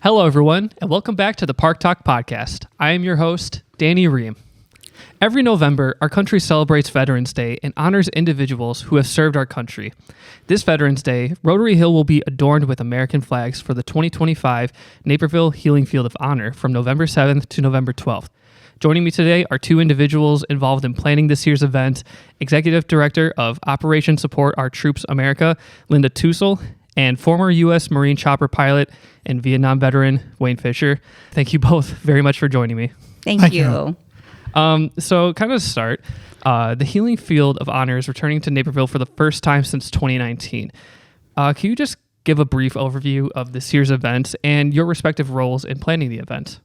Hello, everyone, and welcome back to the ParkTalk podcast. I am your host, Danny Ream. Every November, our country celebrates Veterans Day and honors individuals who have served our country. This Veterans Day, Rotary Hill will be adorned with American flags for the 2025 Naperville Healing Field of Honor from November 7th to November 12th. Joining me today are two individuals involved in planning this year's event, Executive Director of Operation Support Our Troops America, Linda Tuisl, and former U.S. Marine chopper pilot and Vietnam veteran, Wayne Fischer. Thank you both very much for joining me. Thank you. So kind of to start, the Healing Field of Honor is returning to Naperville for the first time since 2019. Can you just give a brief overview of this year's event and your respective roles in planning the event?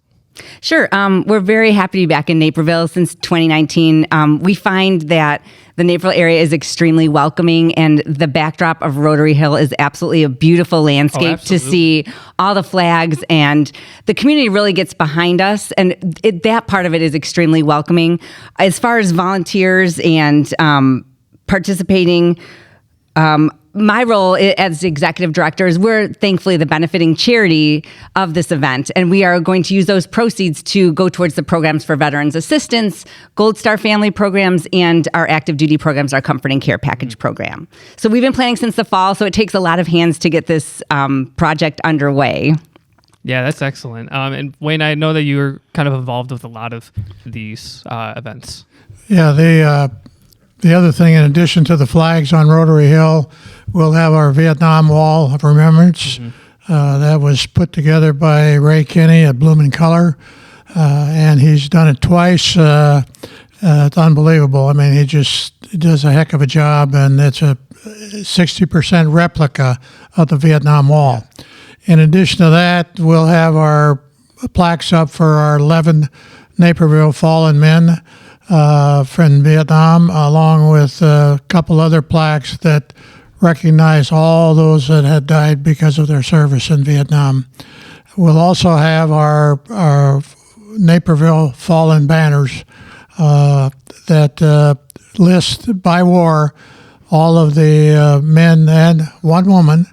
Sure. We're very happy to be back in Naperville since 2019. We find that the Naperville area is extremely welcoming, and the backdrop of Rotary Hill is absolutely a beautiful landscape to see all the flags, and the community really gets behind us, and that part of it is extremely welcoming. As far as volunteers and participating, my role as executive director is we're thankfully the benefiting charity of this event, and we are going to use those proceeds to go towards the programs for veterans assistance, Gold Star family programs, and our active duty programs, our comfort and care package program. So we've been planning since the fall, so it takes a lot of hands to get this project underway. Yeah, that's excellent. And Wayne, I know that you're kind of involved with a lot of these events. Yeah, the other thing, in addition to the flags on Rotary Hill, we'll have our Vietnam Wall of Remembrance. That was put together by Ray Kinney at Bloom & Color, and he's done it twice. It's unbelievable. I mean, he just does a heck of a job, and it's a 60% replica of the Vietnam Wall. In addition to that, we'll have our plaques up for our 11 Naperville fallen men from Vietnam, along with a couple other plaques that recognize all those that had died because of their service in Vietnam. We'll also have our Naperville fallen banners that list by war all of the men and one woman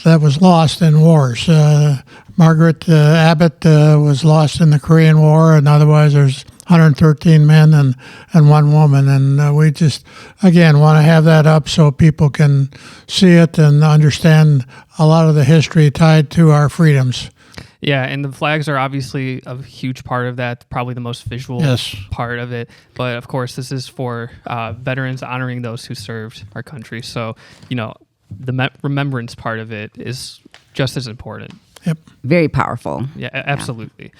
that was lost in wars. Margaret Abbott was lost in the Korean War, and otherwise there's 113 men and one woman. And we just, again, want to have that up so people can see it and understand a lot of the history tied to our freedoms. Yeah, and the flags are obviously a huge part of that, probably the most visual part of it. But of course, this is for veterans honoring those who served our country. So, the remembrance part of it is just as important. Yep. Very powerful. Yeah, absolutely.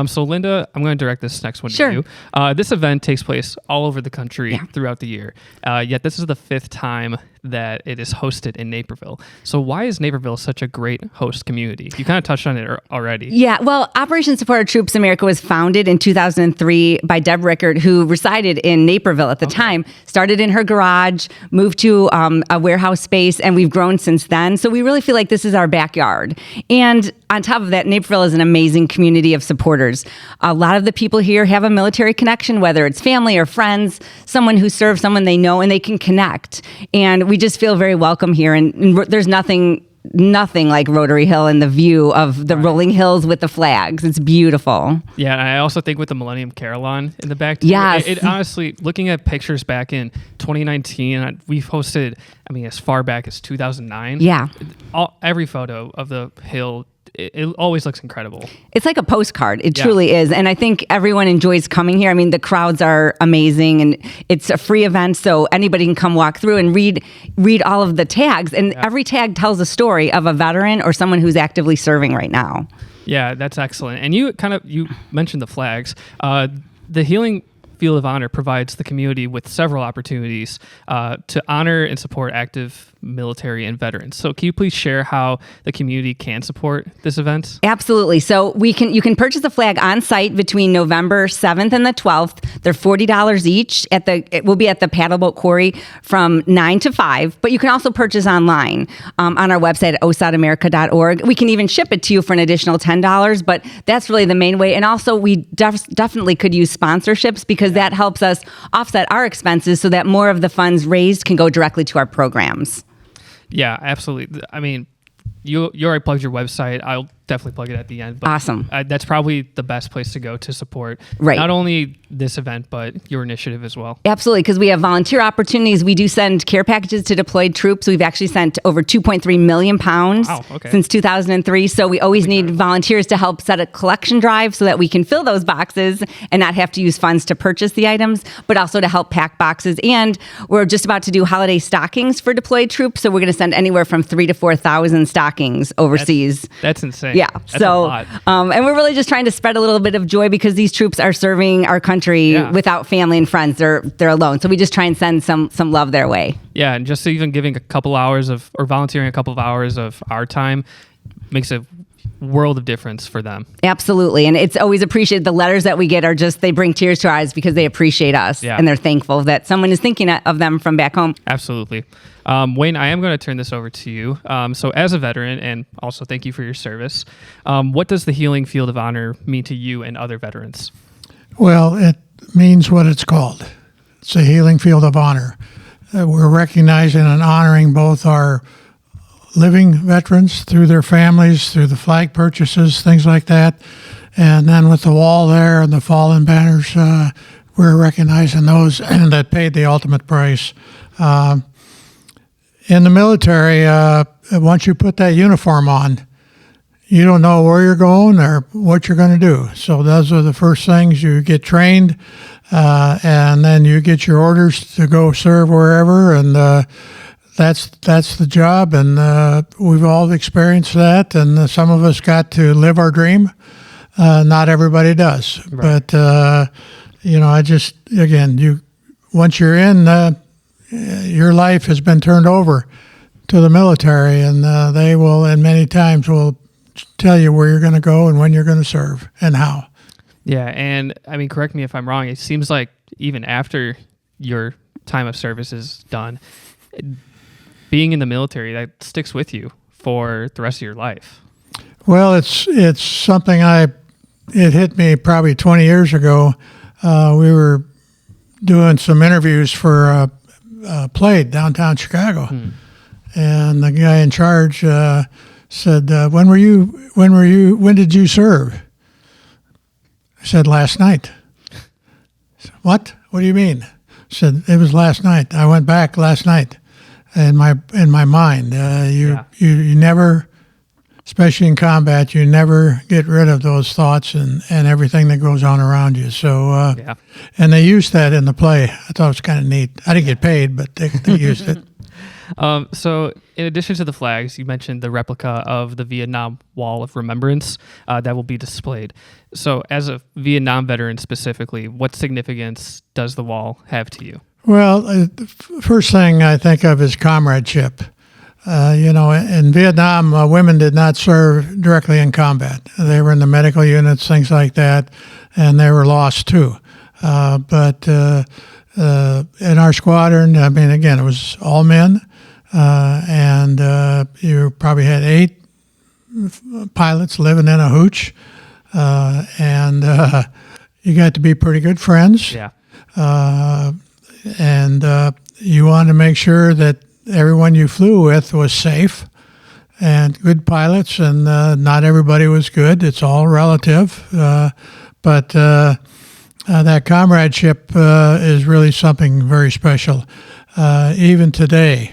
So Linda, I'm going to direct this next one Sure. to you. This event takes place all over the country throughout the year. Yet this is the fifth time that it is hosted in Naperville. So why is Naperville such a great host community? You kind of touched on it already. Yeah, well, Operation Support Our Troops America was founded in 2003 by Deb Rickard, who resided in Naperville at the time, started in her garage, moved to a warehouse space, and we've grown since then. So we really feel like this is our backyard. And on top of that, Naperville is an amazing community of supporters. A lot of the people here have a military connection, whether it's family or friends, someone who serves someone they know, and they can connect. And we just feel very welcome here. And there's nothing like Rotary Hill and the view of the rolling hills with the flags. It's beautiful. Yeah, and I also think with the Millennium Carillon in the back, yes. It honestly, looking at pictures back in 2019, we've hosted, as far back as 2009. Yeah. Every photo of the hill, it always looks incredible. It's like a postcard. It truly is. And I think everyone enjoys coming here. The crowds are amazing, and it's a free event, so anybody can come walk through and read all of the tags. And every tag tells a story of a veteran or someone who's actively serving right now. Yeah, that's excellent. And you mentioned the flags. The Healing Field of Honor provides the community with several opportunities to honor and support active military and veterans. So can you please share how the community can support this event? Absolutely. So you can purchase a flag on site between November 7th and the 12th. They're $40 each. It will be at the Paddleboat Quarry from 9 to 5, but you can also purchase online on our website at osadamerica.org. We can even ship it to you for an additional $10, but that's really the main way. And also we definitely could use sponsorships because that helps us offset our expenses so that more of the funds raised can go directly to our programs. Yeah, absolutely. You already plugged your website. I'll definitely plug it at the end. But Awesome. That's probably the best place to go to support Right. not only this event, but your initiative as well. Absolutely, because we have volunteer opportunities. We do send care packages to deployed troops. We've actually sent over 2.3 million pounds since 2003. So we always need volunteers to help set a collection drive so that we can fill those boxes and not have to use funds to purchase the items, but also to help pack boxes. And we're just about to do holiday stockings for deployed troops. So we're going to send anywhere from 3,000 to 4,000 stockings overseas. That's insane. Yeah. That's so, a lot. And we're really just trying to spread a little bit of joy because these troops are serving our country without family and friends. They're alone. So we just try and send some love their way. Yeah. And just even giving a couple hours or volunteering a couple of hours of our time makes a world of difference for them. Absolutely. And it's always appreciated. The letters that we get are just, they bring tears to our eyes because they appreciate us and they're thankful that someone is thinking of them from back home. Absolutely. Wayne, I am going to turn this over to you. So as a veteran, and also thank you for your service, what does the Healing Field of Honor mean to you and other veterans? Well, it means what it's called. It's a Healing Field of Honor. We're recognizing and honoring both our living veterans through their families, through the flag purchases, things like that. And then with the wall there and the fallen banners, we're recognizing those that paid the ultimate price. In the military, once you put that uniform on, you don't know where you're going or what you're going to do. So those are the first things. You get trained, and then you get your orders to go serve wherever, and that's the job. And we've all experienced that, and some of us got to live our dream. Not everybody does. Right. But, I just, again, once you're in, your life has been turned over to the military, and they will, and many times will tell you where you're going to go and when you're going to serve and how. Yeah, and I mean, correct me if I'm wrong, it seems like even after your time of service is done, being in the military, that sticks with you for the rest of your life. Well, it's something it hit me probably 20 years ago. We were doing some interviews for Played downtown Chicago, and the guy in charge said, when did you serve? I said, last night. Said, what do you mean? I said, it was last night. I went back last night in my mind. You never, especially in combat, you never get rid of those thoughts and everything that goes on around you. So, and they used that in the play. I thought it was kind of neat. I didn't get paid, but they used it. So in addition to the flags, you mentioned the replica of the Vietnam Wall of Remembrance that will be displayed. So as a Vietnam veteran specifically, what significance does the wall have to you? Well, the first thing I think of is comradeship. In Vietnam, women did not serve directly in combat. They were in the medical units, things like that, and they were lost too. But in our squadron, I mean, again, it was all men, and you probably had 8 pilots living in a hooch, and you got to be pretty good friends. Yeah. And you wanted to make sure that everyone you flew with was safe and good pilots, and not everybody was good. It's all relative. But that comradeship is really something very special. Even today,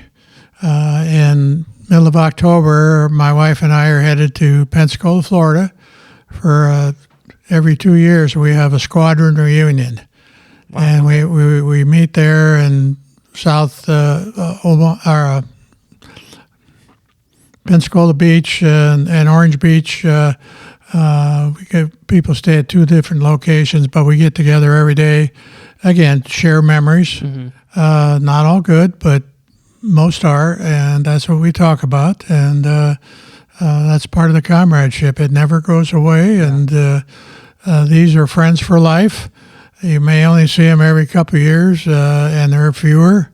in middle of October, my wife and I are headed to Pensacola, Florida. For every 2 years, we have a squadron reunion. Wow. And we meet there in South Pensacola Beach and Orange Beach. People stay at 2 different locations, but we get together every day. Again, share memories. Mm-hmm. Not all good, but most are, and that's what we talk about. And that's part of the comradeship. It never goes away, and these are friends for life. You may only see them every couple of years, and there are fewer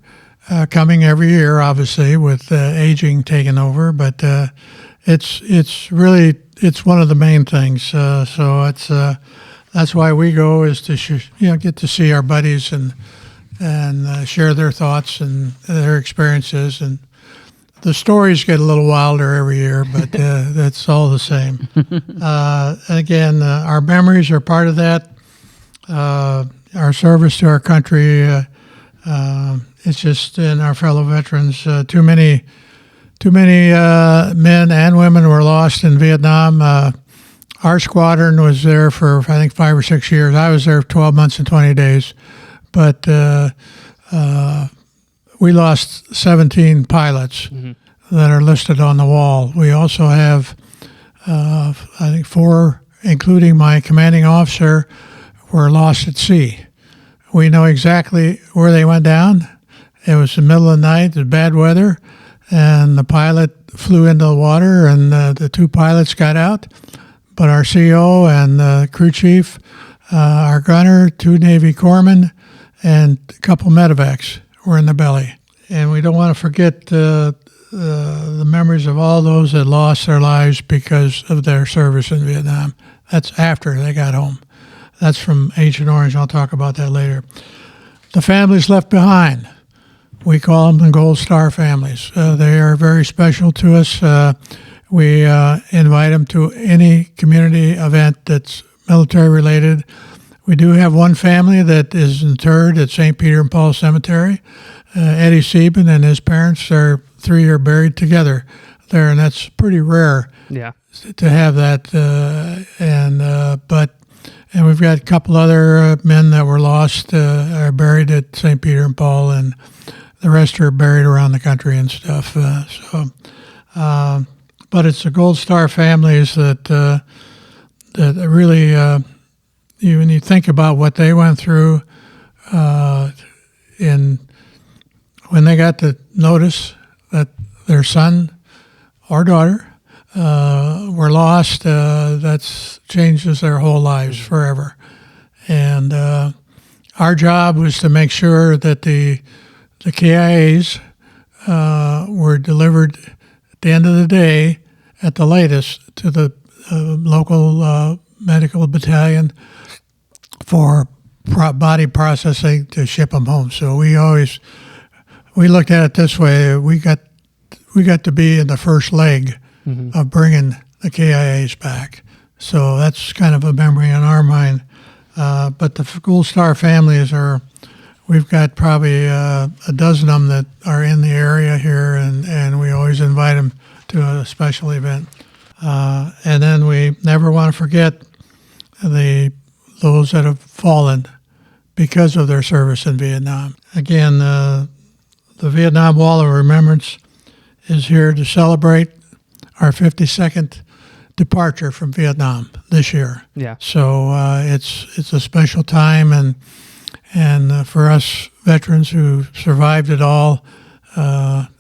coming every year, obviously, with aging taking over. But it's really one of the main things. So it's that's why we go, is to get to see our buddies and share their thoughts and their experiences. And The stories get a little wilder every year, but that's all the same. Again, our memories are part of that. Our service to our country, it's just in our fellow veterans. Too many men and women were lost in Vietnam. Our squadron was there for, I think, 5 or 6 years. I was there for 12 months and 20 days. But we lost 17 pilots that are listed on the wall. We also have, I think, 4, including my commanding officer, were lost at sea. We know exactly where they went down. It was the middle of the night, it was bad weather, and the pilot flew into the water, and the 2 pilots got out. But our CO and the crew chief, our gunner, 2 Navy corpsmen, and a couple medevacs were in the belly. And we don't want to forget the memories of all those that lost their lives because of their service in Vietnam. That's after they got home. That's from Agent Orange. I'll talk about that later. The families left behind. We call them the Gold Star families. They are very special to us. We invite them to any community event that's military related. We do have one family that is interred at St. Peter and Paul Cemetery. Eddie Sieben and his parents, 3 are buried together there, and that's pretty rare to have that. And we've got a couple other men that were lost, are buried at St. Peter and Paul, and the rest are buried around the country and stuff. But it's the Gold Star families that really, when you think about what they went through, when they got the notice that their son or daughter were lost, that changes their whole lives forever. And our job was to make sure that the KIAs were delivered at the end of the day, at the latest, to the local medical battalion for body processing to ship them home. So we looked at it this way: we got to be in the first leg of bringing the KIAs back. So that's kind of a memory in our mind. But the Gold Star families we've got probably a dozen of them that are in the area here, and we always invite them to a special event. And then we never want to forget those that have fallen because of their service in Vietnam. Again, the Vietnam Wall of Remembrance is here to celebrate our 52nd departure from Vietnam this year. Yeah. So it's a special time, and for us veterans who survived it all,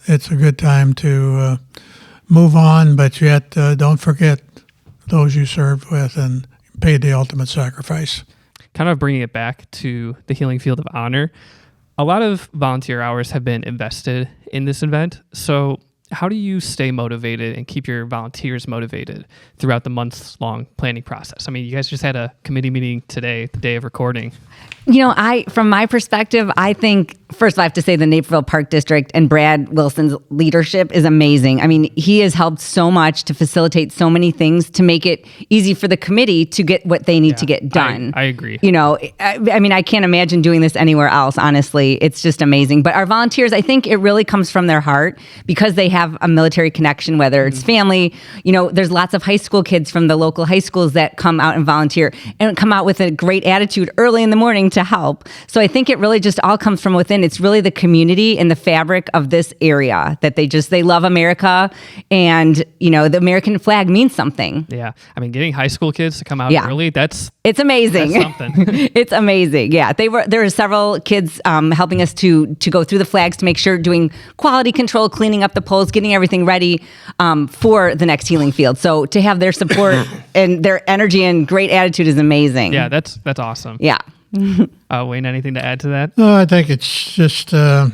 it's a good time to move on, but yet don't forget those you served with and paid the ultimate sacrifice. Kind of bringing it back to the Healing Field of Honor, a lot of volunteer hours have been invested in this event. So how do you stay motivated and keep your volunteers motivated throughout the months-long planning process? I mean, you guys just had a committee meeting today, the day of recording. You know, from my perspective, I think, first of all, I have to say the Naperville Park District and Brad Wilson's leadership is amazing. I mean, he has helped so much to facilitate so many things to make it easy for the committee to get what they need to get done. I agree. You know, I mean, I can't imagine doing this anywhere else, honestly. It's just amazing. But our volunteers, I think it really comes from their heart because they have a military connection, whether it's family. You know, there's lots of high school kids from the local high schools that come out and volunteer and come out with a great attitude early in the morning to help. So I think it really just all comes from within. It's really the community and the fabric of this area that they love America, and you know, the American flag means something. Yeah, I mean, getting high school kids to come out early, it's amazing. That's something. It's amazing. Yeah, there were several kids helping us to go through the flags to make sure, doing quality control, cleaning up the poles, getting everything ready for the next healing field. So to have their support and their energy and great attitude is amazing. Yeah, that's awesome. Yeah. Wayne, anything to add to that? No, I think it's just the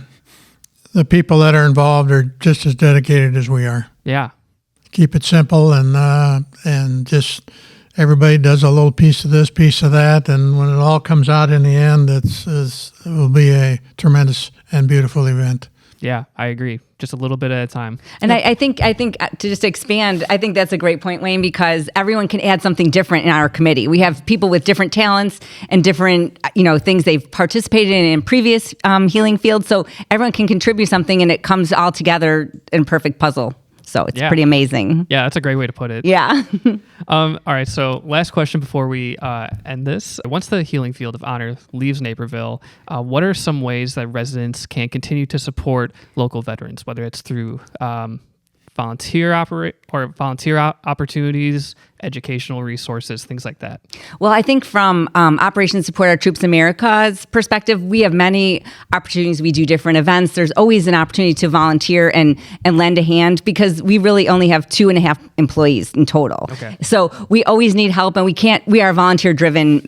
people that are involved are just as dedicated as we are. Yeah. Keep it simple, and just everybody does a little piece of this, piece of that, and when it all comes out in the end, it will be a tremendous and beautiful event. Yeah, I agree. Just a little bit at a time. And I think to just expand, I think that's a great point, Wayne, because everyone can add something different in our committee. We have people with different talents and different, things they've participated in previous healing fields. So everyone can contribute something, and it comes all together in a perfect puzzle. So it's pretty amazing. Yeah, that's a great way to put it. Yeah. All right. So last question before we end this. Once the Healing Field of Honor leaves Naperville, what are some ways that residents can continue to support local veterans, whether it's through volunteer opportunities, educational resources, things like that? Well, I think from Operation Support Our Troops America's perspective, we have many opportunities. We do different events. There's always an opportunity to volunteer and lend a hand, because we really only have 2.5 employees in total. Okay. So we always need help, and we are a volunteer-driven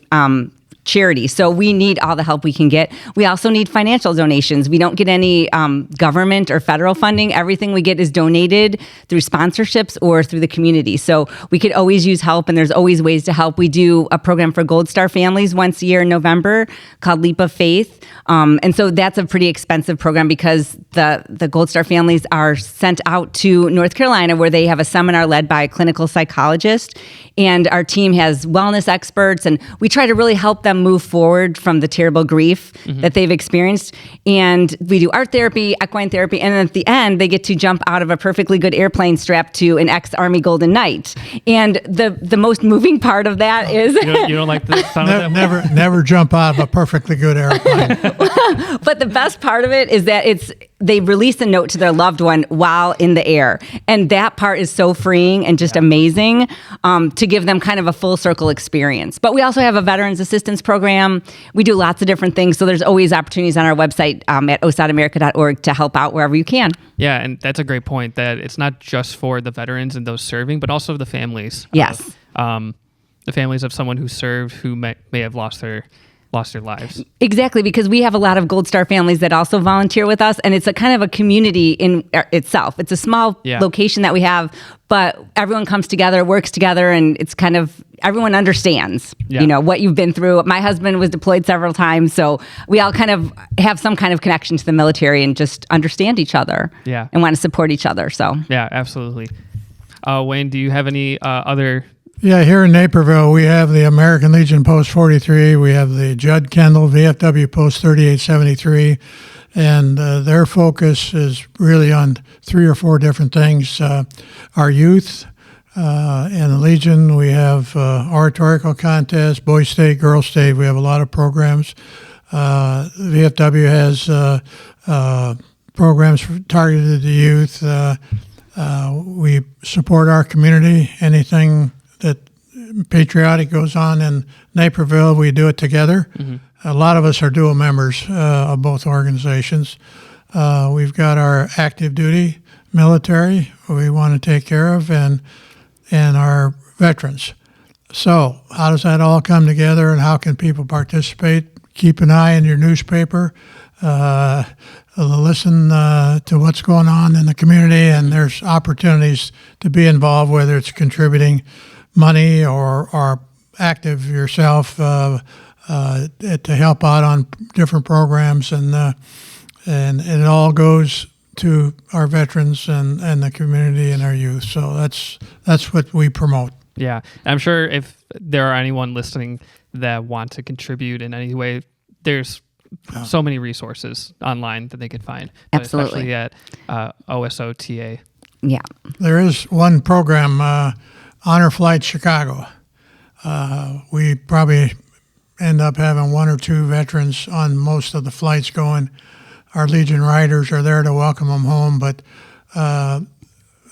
charity. So we need all the help we can get. We also need financial donations. We don't get any government or federal funding. Everything we get is donated through sponsorships or through the community. So we could always use help, and there's always ways to help. We do a program for Gold Star families once a year in November called Leap of Faith. And so that's a pretty expensive program, because the Gold Star families are sent out to North Carolina, where they have a seminar led by a clinical psychologist. And our team has wellness experts, and we try to really help them move forward from the terrible grief that they've experienced. And we do art therapy, equine therapy, and then at the end, they get to jump out of a perfectly good airplane strapped to an ex-Army Golden Knight. And the most moving part of that is... You don't like the sound of that? Never jump out of a perfectly good airplane. But the best part of it is that they release a note to their loved one while in the air. And that part is so freeing and just amazing to give them kind of a full circle experience. But we also have a veterans assistance program. We do lots of different things. So there's always opportunities on our website at osadamerica.org to help out wherever you can. Yeah, and that's a great point, that it's not just for the veterans and those serving, but also the families. Yes. The families of someone who served who may have lost their lives. Exactly, because we have a lot of Gold Star families that also volunteer with us, and it's a kind of a community in itself. It's a small location that we have, but everyone comes together, works together, and it's kind of, everyone understands, what you've been through. My husband was deployed several times, so we all kind of have some kind of connection to the military and just understand each other and want to support each other. So yeah, absolutely. Wayne, do you have any other... Yeah, here in Naperville, we have the American Legion Post 43. We have the Judd Kendall VFW Post 3873. And their focus is really on 3 or 4 different things. Our youth in the Legion, we have oratorical contests, Boys State, Girls State. We have a lot of programs. VFW has programs targeted to youth. We support our community. Anything that patriotic goes on in Naperville, we do it together. Mm-hmm. A lot of us are dual members of both organizations. We've got our active duty military we want to take care of, and our veterans. So how does that all come together, and how can people participate? Keep an eye on your newspaper. Listen to what's going on in the community, and there's opportunities to be involved, whether it's contributing money or active yourself to help out on different programs, and it all goes to our veterans and the community and our youth. So that's what we promote. Yeah, I'm sure if there are anyone listening that want to contribute in any way, there's so many resources online that they could find. Absolutely. Especially at OSOTA. Yeah. There is one program, Honor Flight Chicago. We probably end up having 1 or 2 veterans on most of the flights going. Our Legion riders are there to welcome them home, but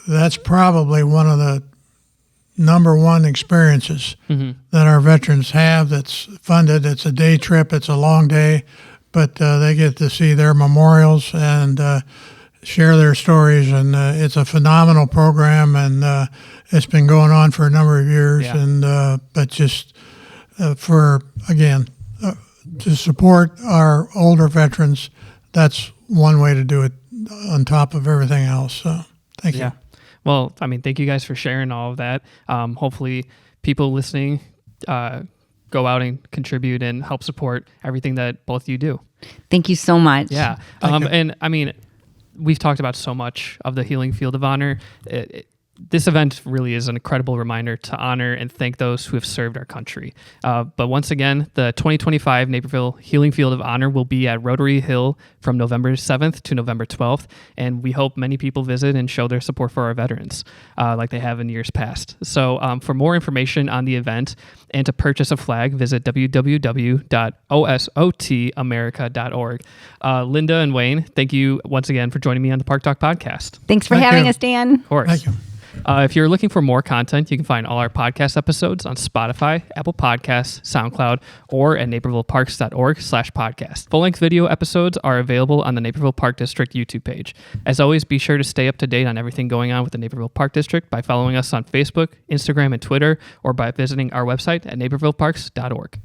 that's probably one of the number one experiences that our veterans have that's funded. It's a day trip, it's a long day, but they get to see their memorials and share their stories, and it's a phenomenal program, and it's been going on for a number of years. Yeah. And but just to support our older veterans, that's one way to do it on top of everything else. So thank you. Well, I mean, thank you guys for sharing all of that. Hopefully people listening go out and contribute and help support everything that both of you do. Thank you so much. Yeah. And I mean, we've talked about so much of the Healing Field of Honor. This event really is an incredible reminder to honor and thank those who have served our country. But once again, the 2025 Naperville Healing Field of Honor will be at Rotary Hill from November 7th to November 12th, and we hope many people visit and show their support for our veterans like they have in years past. So for more information on the event and to purchase a flag, visit www.osotamerica.org. Linda and Wayne, thank you once again for joining me on the Park Talk podcast. Thanks for having us, Dan. Of course. Thank you. If you're looking for more content, you can find all our podcast episodes on Spotify, Apple Podcasts, SoundCloud, or at napervilleparks.org/podcast. Full-length video episodes are available on the Naperville Park District YouTube page. As always, be sure to stay up to date on everything going on with the Naperville Park District by following us on Facebook, Instagram, and Twitter, or by visiting our website at napervilleparks.org.